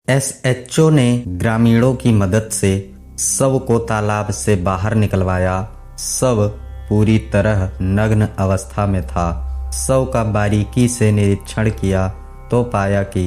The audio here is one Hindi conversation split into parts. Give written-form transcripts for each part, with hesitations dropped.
एसएचओ ने ग्रामीणों की मदद से शव को तालाब से बाहर निकलवाया। शव पूरी तरह नग्न अवस्था में था। शव का बारीकी से निरीक्षण किया तो पाया कि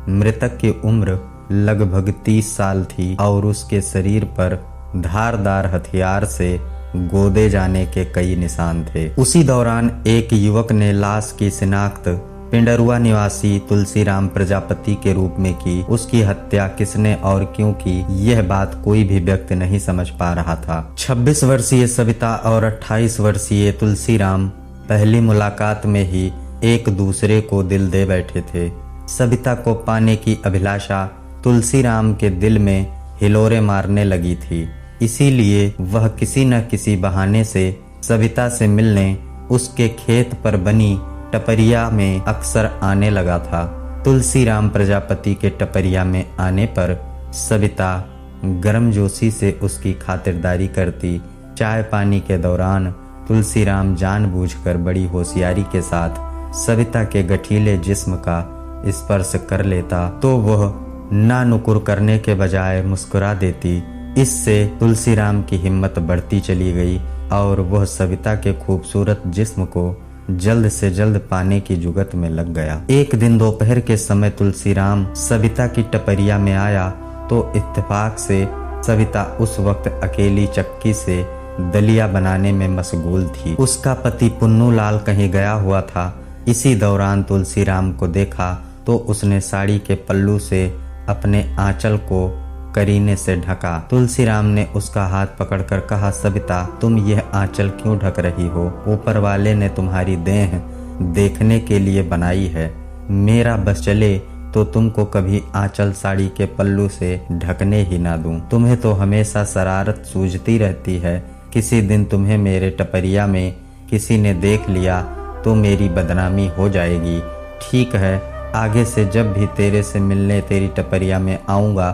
मृतक की उम्र लगभग 30 साल थी और उसके शरीर पर धारदार हथियार से गोदे जाने के कई निशान थे। उसी दौरान एक युवक ने लाश की शिनाख्त पिंडरुआ निवासी तुलसीराम प्रजापति के रूप में की। उसकी हत्या किसने और क्यों की, यह बात कोई भी व्यक्ति नहीं समझ पा रहा था। 26 वर्षीय सविता और 28 वर्षीय तुलसीराम पहली मुलाकात में ही एक दूसरे को दिल दे बैठे थे। सविता को पाने की अभिलाषा तुलसीराम के दिल में हिलोरे मारने लगी थी, इसीलिए वह किसी न किसी बहाने से सविता से मिलने उसके खेत पर बनी टपरिया में अक्सर आने लगा था। तुलसीराम प्रजापति के टपरिया में आने पर सविता गर्मजोशी से उसकी खातिरदारी करती। चाय पानी के दौरान तुलसीराम जानबूझकर बड़ी होशियारी के साथ सविता के गठीले जिस्म का स्पर्श कर लेता तो वह ना नुकुर करने के बजाय मुस्कुरा देती। इससे तुलसीराम की हिम्मत बढ़ती चली गई और वह सविता के खूबसूरत जिस्म को जल्द से जल्द पाने की जुगत में लग गया। एक दिन दोपहर के समय तुलसीराम सविता की टपरिया में आया तो इत्तेफाक से सविता उस वक्त अकेली चक्की से दलिया बनाने में मशगूल थी। उसका पति पुन्नू लाल कहीं गया हुआ था। इसी दौरान तुलसीराम को देखा तो उसने साड़ी के पल्लू से अपने आंचल को करीने से ढका। तुलसीराम ने उसका हाथ पकड़कर कहा, सविता तुम यह आंचल क्यों ढक रही हो? ऊपर वाले ने तुम्हारी देह देखने के लिए बनाई है। मेरा बस चले तो तुमको कभी आंचल साड़ी के पल्लू से ढकने ही ना दूं। तुम्हें तो हमेशा शरारत सूझती रहती है। किसी दिन तुम्हें मेरे टपरिया में किसी ने देख लिया तो मेरी बदनामी हो जाएगी। ठीक है, आगे से जब भी तेरे से मिलने तेरी टपरिया में आऊंगा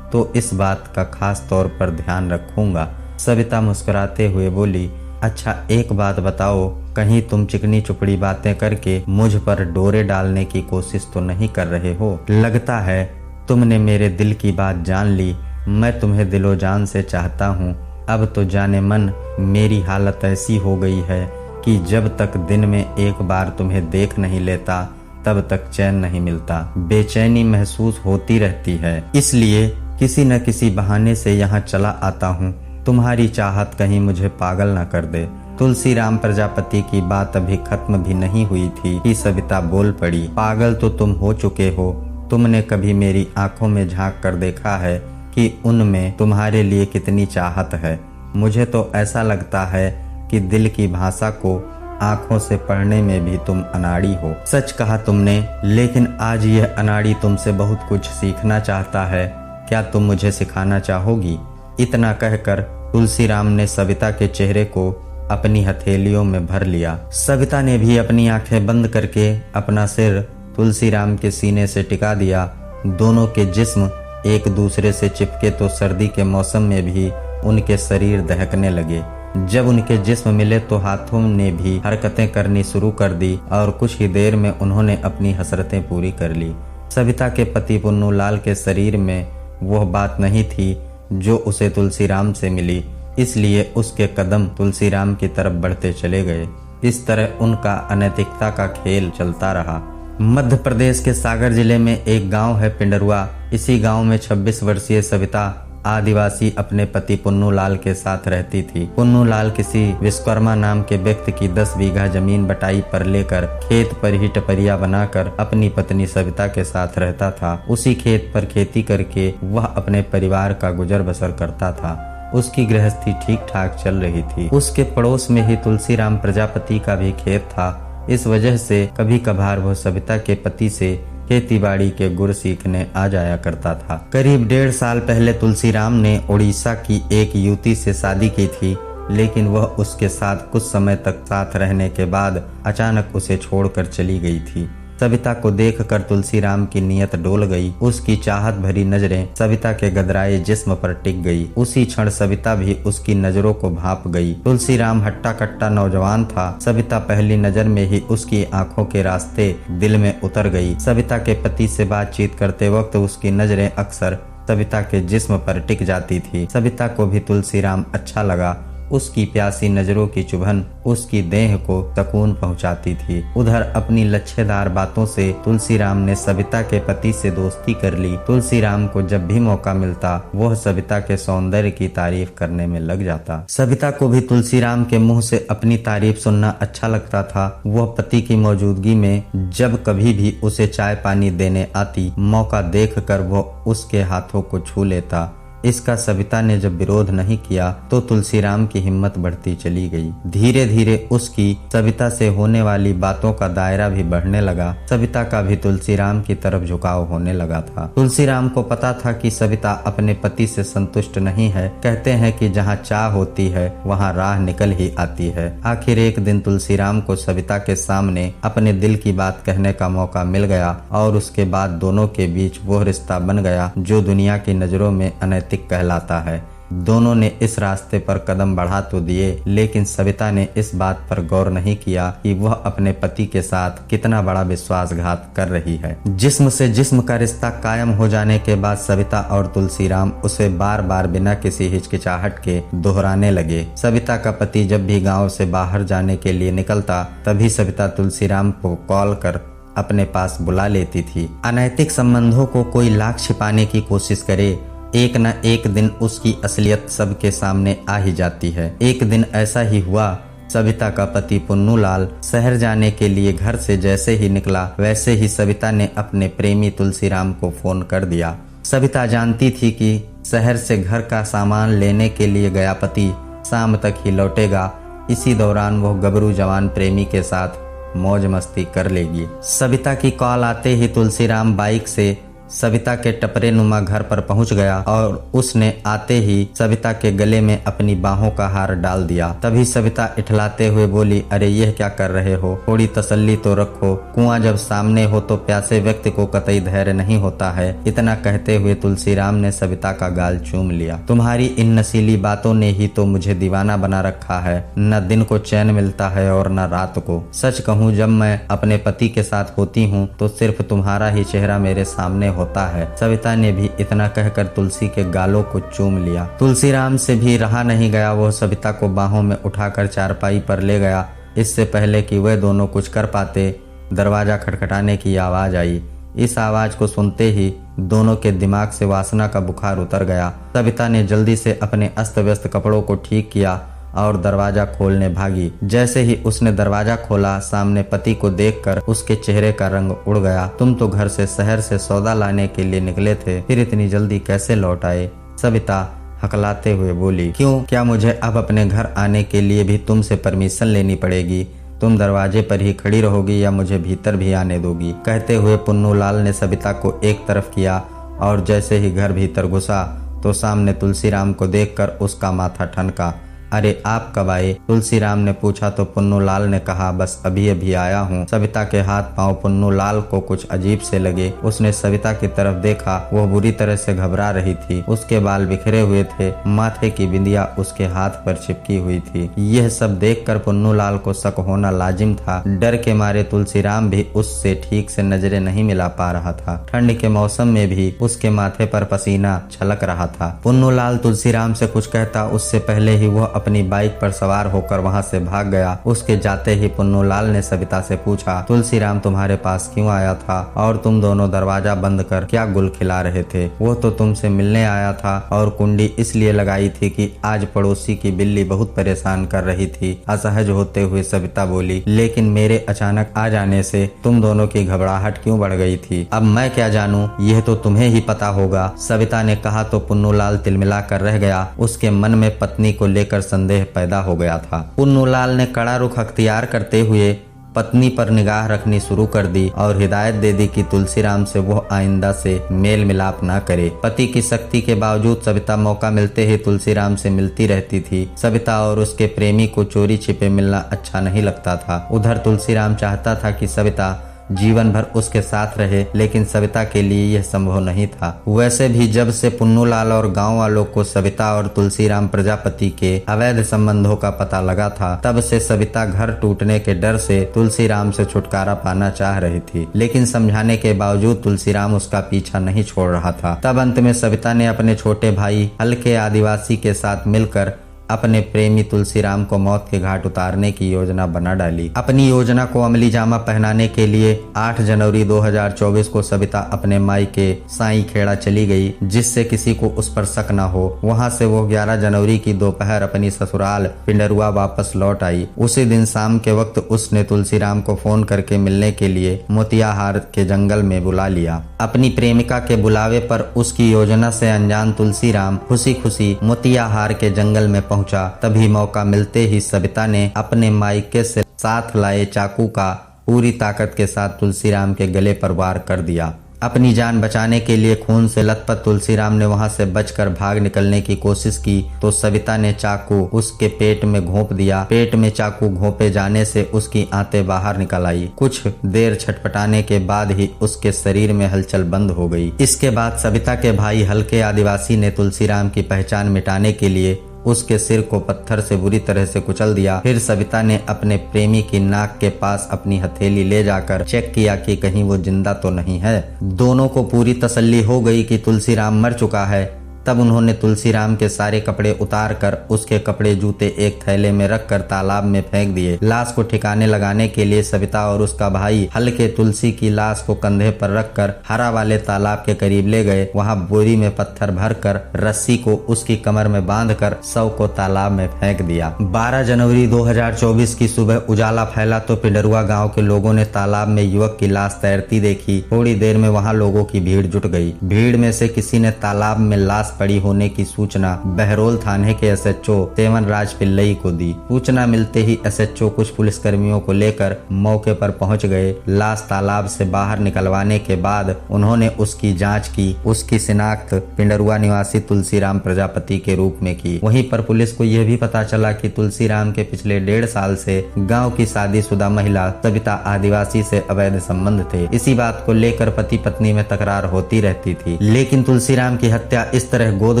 तो इस बात का खास तौर पर ध्यान रखूंगा। सविता मुस्कुराते हुए बोली, अच्छा एक बात बताओ, कहीं तुम चिकनी चुपड़ी बातें करके मुझ पर डोरे डालने की कोशिश तो नहीं कर रहे हो? लगता है तुमने मेरे दिल की बात जान ली। मैं तुम्हें दिलो जान से चाहता हूँ। अब तो जाने मन मेरी हालत ऐसी हो गई है कि जब तक दिन में एक बार तुम्हें देख नहीं लेता तब तक चैन नहीं मिलता। बेचैनी महसूस होती रहती है, इसलिए किसी न किसी बहाने से यहाँ चला आता हूँ। तुम्हारी चाहत कहीं मुझे पागल न कर दे। तुलसीराम प्रजापति की बात अभी खत्म भी नहीं हुई थी कि सविता बोल पड़ी, पागल तो तुम हो चुके हो। तुमने कभी मेरी आंखों में झांक कर देखा है कि उनमें तुम्हारे लिए कितनी चाहत है? मुझे तो ऐसा लगता है कि दिल की भाषा को आंखों से पढ़ने में भी तुम अनाड़ी हो। सच कहा तुमने, लेकिन आज यह अनाड़ी तुमसे बहुत कुछ सीखना चाहता है। क्या तुम मुझे सिखाना चाहोगी? इतना कहकर तुलसीराम ने सविता के चेहरे को अपनी हथेलियों में भर लिया। सविता ने भी अपनी आंखें बंद करके अपना सिर तुलसीराम के सीने से टिका दिया। दोनों के जिस्म एक दूसरे से चिपके तो सर्दी के मौसम में भी उनके शरीर दहकने लगे। जब उनके जिस्म मिले तो हाथों ने भी हरकतें करनी शुरू कर दी और कुछ ही देर में उन्होंने अपनी हसरतें पूरी कर ली। सविता के पति पुन्नू लाल के शरीर में वह बात नहीं थी जो उसे तुलसीराम से मिली, इसलिए उसके कदम तुलसीराम की तरफ बढ़ते चले गए। इस तरह उनका अनैतिकता का खेल चलता रहा। मध्य प्रदेश के सागर जिले में एक गांव है पिंडरुआ। इसी गांव में 26 वर्षीय सविता आदिवासी अपने पति पुन्नू लाल के साथ रहती थी। पुन्नू लाल किसी विश्वकर्मा नाम के व्यक्ति की 10 बीघा जमीन बटाई पर लेकर खेत पर ही टपरिया बनाकर अपनी पत्नी सविता के साथ रहता था। उसी खेत पर खेती करके वह अपने परिवार का गुजर बसर करता था। उसकी गृहस्थी ठीक ठाक चल रही थी। उसके पड़ोस में ही तुलसीराम प्रजापति का भी खेत था। इस वजह से कभी कभार वह सविता के पति से खेतीबाड़ी के गुर सीखने आ जाया करता था। करीब 1.5 साल पहले तुलसीराम ने उड़ीसा की एक युवती से शादी की थी, लेकिन वह उसके साथ कुछ समय तक साथ रहने के बाद अचानक उसे छोड़कर चली गई थी। सविता को देखकर तुलसीराम की नीयत डोल गई। उसकी चाहत भरी नजरें सविता के गदराए जिस्म पर टिक गई। उसी क्षण सविता भी उसकी नजरों को भांप गई। तुलसीराम हट्टा कट्टा नौजवान था। सविता पहली नजर में ही उसकी आंखों के रास्ते दिल में उतर गई। सविता के पति से बातचीत करते वक्त उसकी नजरें अक्सर सविता के जिस्म पर टिक जाती थी। सविता को भी तुलसीराम अच्छा लगा। उसकी प्यासी नजरों की चुभन उसकी देह को सुकून पहुंचाती थी। उधर अपनी लच्छेदार बातों से तुलसीराम ने सविता के पति से दोस्ती कर ली। तुलसीराम को जब भी मौका मिलता वह सविता के सौंदर्य की तारीफ करने में लग जाता। सविता को भी तुलसीराम के मुंह से अपनी तारीफ सुनना अच्छा लगता था। वह पति की मौजूदगी में जब कभी भी उसे चाय पानी देने आती, मौका देखकर वह उसके हाथों को छू लेता। इसका सविता ने जब विरोध नहीं किया तो तुलसीराम की हिम्मत बढ़ती चली गई। धीरे धीरे उसकी सविता से होने वाली बातों का दायरा भी बढ़ने लगा। सविता का भी तुलसीराम की तरफ झुकाव होने लगा था। तुलसीराम को पता था कि सविता अपने पति से संतुष्ट नहीं है। कहते हैं कि जहाँ चाह होती है वहाँ राह निकल ही आती है। आखिर एक दिन तुलसीराम को सविता के सामने अपने दिल की बात कहने का मौका मिल गया और उसके बाद दोनों के बीच वो रिश्ता बन गया जो दुनिया की नजरों में अनैतिक कहलाता है। दोनों ने इस रास्ते पर कदम बढ़ा तो दिए, लेकिन सविता ने इस बात पर गौर नहीं किया कि वह अपने पति के साथ कितना बड़ा विश्वासघात कर रही है। जिस्म से जिस्म का रिश्ता कायम हो जाने के बाद सविता और तुलसीराम उसे बार बार बिना किसी हिचकिचाहट के दोहराने लगे। सविता का पति जब भी गांव से बाहर जाने के लिए निकलता तभी सविता तुलसीराम को कॉल कर अपने पास बुला लेती थी। अनैतिक संबंधों को कोई लाख छिपाने की कोशिश करे, एक न एक दिन उसकी असलियत सबके सामने आ ही जाती है। एक दिन ऐसा ही हुआ। सविता का पति पुन्नूलाल शहर जाने के लिए घर से जैसे ही निकला वैसे ही सविता ने अपने प्रेमी तुलसीराम को फोन कर दिया। सविता जानती थी कि शहर से घर का सामान लेने के लिए गया पति शाम तक ही लौटेगा। इसी दौरान वह गबरू जवान प्रेमी के साथ मौज मस्ती कर लेगी। सविता की कॉल आते ही तुलसीराम बाइक से सविता के टपरे नुमा घर पर पहुंच गया और उसने आते ही सविता के गले में अपनी बाहों का हार डाल दिया। तभी सविता इठलाते हुए बोली, अरे यह क्या कर रहे हो, थोड़ी तसल्ली तो रखो। कुआं जब सामने हो तो प्यासे व्यक्ति को कतई धैर्य नहीं होता है। इतना कहते हुए तुलसीराम ने सविता का गाल चूम लिया। तुम्हारी इन नशीली बातों ने ही तो मुझे दीवाना बना रखा है। न दिन को चैन मिलता है और न रात को। सच कहूँ जब मैं अपने पति के साथ होती हूँ तो सिर्फ तुम्हारा ही चेहरा मेरे सामने होता है। सविता ने भी इतना कहकर तुलसी के गालों को चूम लिया। तुलसीराम से भी रहा नहीं गया। वो सविता को बाहों में उठाकर चारपाई पर ले गया। इससे पहले कि वे दोनों कुछ कर पाते दरवाजा खटखटाने की आवाज आई। इस आवाज को सुनते ही दोनों के दिमाग से वासना का बुखार उतर गया। सविता ने जल्दी से अपने अस्त व्यस्त कपड़ों को ठीक किया और दरवाजा खोलने भागी। जैसे ही उसने दरवाजा खोला सामने पति को देखकर उसके चेहरे का रंग उड़ गया। तुम तो घर से शहर से सौदा लाने के लिए निकले थे, फिर इतनी जल्दी कैसे लौट आए? सविता हकलाते हुए बोली, क्यों, क्या मुझे अब अपने घर आने के लिए भी तुमसे परमिशन लेनी पड़ेगी? तुम दरवाजे पर ही खड़ी रहोगी या मुझे भीतर भी आने दोगी? कहते हुए पुन्नूलाल ने सविता को एक तरफ किया और जैसे ही घर भीतर घुसा तो सामने तुलसीराम को देखकर उसका माथा ठनका। अरे आप कब आए? तुलसीराम ने पूछा तो पुन्नूलाल ने कहा, बस अभी अभी आया हूँ। सविता के हाथ पांव पुन्नूलाल को कुछ अजीब से लगे। उसने सविता की तरफ देखा। वह बुरी तरह से घबरा रही थी। उसके बाल बिखरे हुए थे। माथे की बिंदिया उसके हाथ पर चिपकी हुई थी। यह सब देखकर पुन्नूलाल को शक होना लाजिम था। डर के मारे तुलसीराम भी उससे ठीक से नजरें नहीं मिला पा रहा था। ठंड के मौसम में भी उसके माथे पर पसीना छलक रहा था। पुन्नूलाल तुलसीराम से कुछ कहता उससे पहले ही वह अपनी बाइक पर सवार होकर वहां से भाग गया। उसके जाते ही पुन्नूलाल ने सविता से पूछा, तुलसीराम तुम्हारे पास क्यों आया था और तुम दोनों दरवाजा बंद कर क्या गुल खिला रहे थे? वो तो तुमसे मिलने आया था और कुंडी इसलिए लगाई थी कि आज पड़ोसी की बिल्ली बहुत परेशान कर रही थी। असहज होते हुए सविता बोली, लेकिन मेरे अचानक आ जाने से तुम दोनों की घबराहट क्यों बढ़ गई थी? अब मैं क्या जानूं, यह तो तुम्हें ही पता होगा। सविता ने कहा तो पुन्नूलाल तिलमिला कर रह गया। उसके मन में पत्नी को लेकर संदेह पैदा हो गया था। पुन्नूलाल ने कड़ा रुख अख्तियार करते हुए पत्नी पर निगाह रखनी शुरू कर दी और हिदायत दे दी कि तुलसीराम से वो आइंदा से मेल मिलाप न करे। पति की सख्ती के बावजूद सविता मौका मिलते ही तुलसीराम से मिलती रहती थी। सविता और उसके प्रेमी को चोरी छिपे मिलना अच्छा नहीं लगता था। उधर तुलसीराम चाहता था कि सविता जीवन भर उसके साथ रहे, लेकिन सविता के लिए यह संभव नहीं था। वैसे भी जब से पुन्नूलाल और गांव वालों को सविता और तुलसीराम प्रजापति के अवैध संबंधों का पता लगा था, तब से सविता घर टूटने के डर से तुलसीराम से छुटकारा पाना चाह रही थी, लेकिन समझाने के बावजूद तुलसीराम उसका पीछा नहीं छोड़ रहा था। तब अंत में सविता ने अपने छोटे भाई हल्के आदिवासी के साथ मिलकर अपने प्रेमी तुलसीराम को मौत के घाट उतारने की योजना बना डाली। अपनी योजना को अमली जामा पहनाने के लिए 8 जनवरी 2024 को सविता अपने मायके साई खेड़ा चली गई, जिससे किसी को उस पर शक न हो। वहां से वो 11 जनवरी की दोपहर अपनी ससुराल पिंडरुआ वापस लौट आई। उसी दिन शाम के वक्त उसने तुलसीराम को फोन करके मिलने के लिए मोतियाहार के जंगल में बुला लिया। अपनी प्रेमिका के बुलावे पर उसकी योजना से अनजान तुलसीराम खुशी खुशी मोतियाहार के जंगल में पहुंचा। तभी मौका मिलते ही सविता ने अपने मायके से साथ लाए चाकू का पूरी ताकत के साथ तुलसीराम के गले पर वार कर दिया। अपनी जान बचाने के लिए खून से लथपथ तुलसीराम ने वहां से बचकर भाग निकलने की कोशिश की तो सविता ने चाकू उसके पेट में घोंप दिया। पेट में चाकू घोंपे जाने से उसकी आंतें बाहर निकल आई। कुछ देर छटपटाने के बाद ही उसके शरीर में हलचल बंद हो गई। इसके बाद सविता के भाई हल्के आदिवासी ने तुलसीराम की पहचान मिटाने के लिए उसके सिर को पत्थर से बुरी तरह से कुचल दिया। फिर सविता ने अपने प्रेमी की नाक के पास अपनी हथेली ले जाकर चेक किया कि कहीं वो जिंदा तो नहीं है। दोनों को पूरी तसल्ली हो गई कि तुलसीराम मर चुका है। तब उन्होंने तुलसीराम के सारे कपड़े उतार कर उसके कपड़े जूते एक थैले में रखकर तालाब में फेंक दिए। लाश को ठिकाने लगाने के लिए सविता और उसका भाई हल्के तुलसी की लाश को कंधे पर रखकर हरा वाले तालाब के करीब ले गए। वहां बोरी में पत्थर भरकर रस्सी को उसकी कमर में बांधकर शव को तालाब में फेंक दिया। 12 जनवरी 2024 की सुबह उजाला फैला तो पिंडरुआ गाँव के लोगों ने तालाब में युवक की लाश तैरती देखी। थोड़ी देर में वहाँ लोगों की भीड़ जुट गई। भीड़ में से किसी ने तालाब में लाश पड़ी होने की सूचना बहरोल थाने के एसएचओ सेवनराज पिल्लई को दी। सूचना मिलते ही एसएचओ कुछ पुलिसकर्मियों को लेकर मौके पर पहुंच गए। लाश तालाब से बाहर निकलवाने के बाद उन्होंने उसकी जांच की। उसकी शिनाख्त पिंडरुआ निवासी तुलसीराम प्रजापति के रूप में की। वहीं पर पुलिस को यह भी पता चला कि तुलसीराम के पिछले 1.5 साल से गाँव की शादीशुदा महिला सविता आदिवासी से अवैध संबंध थे। इसी बात को लेकर पति पत्नी में तकरार होती रहती थी, लेकिन तुलसीराम की हत्या इस तरह गोद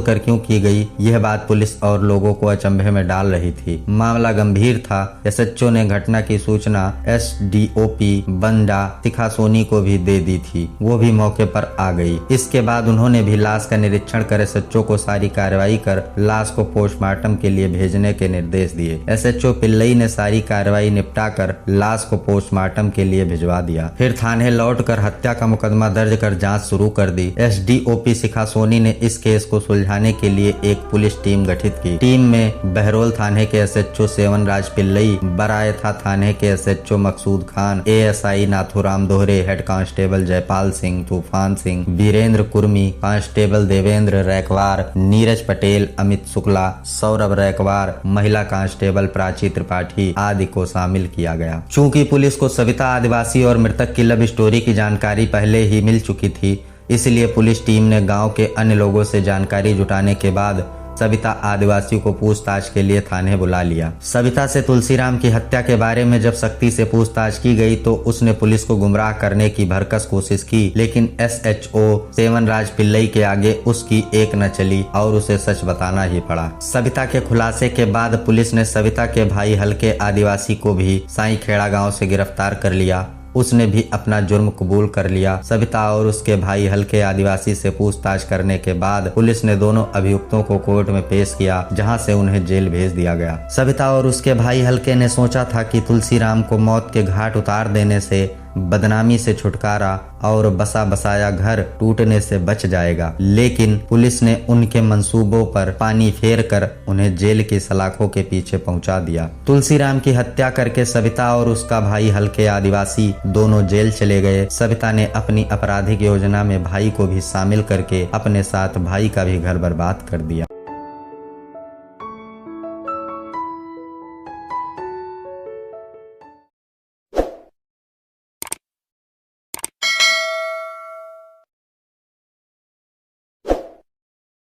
कर क्यों की गई, यह बात पुलिस और लोगों को अचंभे में डाल रही थी। मामला गंभीर था। एसएचओ ने घटना की सूचना एसडीओपी बंडा तिखा सोनी को भी दे दी थी। वो भी मौके पर आ गई। इसके बाद उन्होंने भी लाश का निरीक्षण कर एसएचओ को सारी कार्रवाई कर लाश को पोस्टमार्टम के लिए भेजने के निर्देश दिए। एसएचओ पिल्लई ने सारी कार्रवाई निपटा कर लाश को पोस्टमार्टम के लिए भिजवा दिया। फिर थाने लौट कर हत्या का मुकदमा दर्ज कर जाँच शुरू कर दी। एसडीओपी तिखा सोनी ने इस केस को सुलझाने के लिए एक पुलिस टीम गठित की। टीम में बहरोल थाने के एसएचओ सेवनराज पिल्लई, बरायथा थाने के एसएचओ मकसूद खान, एएसआई नाथुराम दोहरे, हेड कांस्टेबल जयपाल सिंह, तूफान सिंह, वीरेंद्र कुर्मी, कांस्टेबल देवेंद्र रैकवार, नीरज पटेल, अमित शुक्ला, सौरभ रैकवार, महिला कांस्टेबल प्राची त्रिपाठी आदि को शामिल किया गया। चूंकि पुलिस को सविता आदिवासी और मृतक की लव स्टोरी की जानकारी पहले ही मिल चुकी थी, इसलिए पुलिस टीम ने गांव के अन्य लोगों से जानकारी जुटाने के बाद सविता आदिवासी को पूछताछ के लिए थाने बुला लिया। सविता से तुलसीराम की हत्या के बारे में जब सख्ती से पूछताछ की गई तो उसने पुलिस को गुमराह करने की भरकस कोशिश की, लेकिन एसएचओ सेवनराज पिल्लई के आगे उसकी एक न चली और उसे सच बताना ही पड़ा। सविता के खुलासे के बाद पुलिस ने सविता के भाई हल्के आदिवासी को भी साई खेड़ा गाँव से गिरफ्तार कर लिया। उसने भी अपना जुर्म कबूल कर लिया। सविता और उसके भाई हल्के आदिवासी से पूछताछ करने के बाद पुलिस ने दोनों अभियुक्तों को कोर्ट में पेश किया, जहां से उन्हें जेल भेज दिया गया। सविता और उसके भाई हल्के ने सोचा था कि तुलसीराम को मौत के घाट उतार देने से बदनामी से छुटकारा और बसा बसाया घर टूटने से बच जाएगा, लेकिन पुलिस ने उनके मंसूबों पर पानी फेर कर उन्हें जेल की सलाखों के पीछे पहुंचा दिया। तुलसीराम की हत्या करके सविता और उसका भाई हल्के आदिवासी दोनों जेल चले गए। सविता ने अपनी आपराधिक योजना में भाई को भी शामिल करके अपने साथ भाई का भी घर बर्बाद कर दिया।